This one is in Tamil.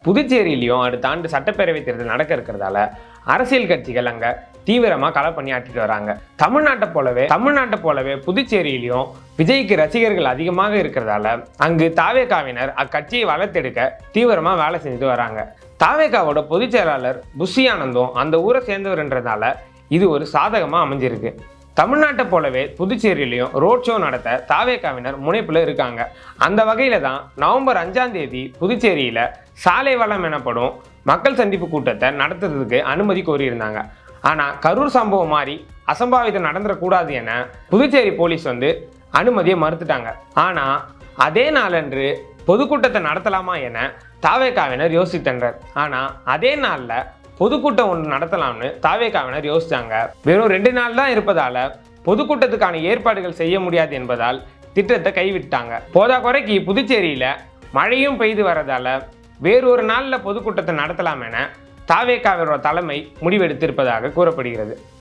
புதுச்சேரியிலையும் அடுத்த ஆண்டு சட்டப்பேரவை தேர்தல் நடக்க இருக்கிறதால அரசியல் கட்சிகள் அங்க தீவிரமா களை பணியாற்றிட்டு வராங்க. தமிழ்நாட்டை போலவே புதுச்சேரியிலையும் விஜய்க்கு ரசிகர்கள் அதிகமாக இருக்கிறதால அங்கு தாவேகாவினர் அக்கட்சியை வளர்த்தெடுக்க தீவிரமா வேலை செஞ்சுட்டு வராங்க. தாவேகாவோட பொதுச் செயலாளர் புஷி ஆனந்தும் அந்த ஊரை சேர்ந்தவர்ன்றதால இது ஒரு சாதகமா அமைஞ்சிருக்கு. தமிழ்நாட்டை போலவே புதுச்சேரியிலையும் ரோட் ஷோ நடத்த தாவேகாவினர் முனைப்புல இருக்காங்க. அந்த வகையில தான் நவம்பர் 5ஆம் தேதி புதுச்சேரியில சாலை வளம் எனப்படும் மக்கள் சந்திப்பு கூட்டத்தை நடத்துறதுக்கு அனுமதி கோரியிருந்தாங்க. ஆனா கரூர் சம்பவம் மாதிரி அசம்பாவிதம் நடந்துடக்கூடாது என புதுச்சேரி போலீஸ் அனுமதியை மறுத்துட்டாங்க. ஆனா அதே நாளன்று பொதுக்கூட்டத்தை நடத்தலாமா என தாவேகாவினர் யோசித்தனர். ஆனா அதே நாள்ல பொதுக்கூட்டம் ஒன்று நடத்தலாம்னு தாவேகாவினர் யோசிச்சாங்க. வெறும் 2 நாள் தான் இருப்பதால பொதுக்கூட்டத்துக்கான ஏற்பாடுகள் செய்ய முடியாது என்பதால் திட்டத்தை கைவிட்டாங்க. போதா குறைக்கு புதுச்சேரியில மழையும் பெய்து வரதால வேறொரு நாள்ல பொதுக்கூட்டத்தை நடத்தலாம் என தாவேகாவினரோட தலைமை முடிவெடுத்திருப்பதாக கூறப்படுகிறது.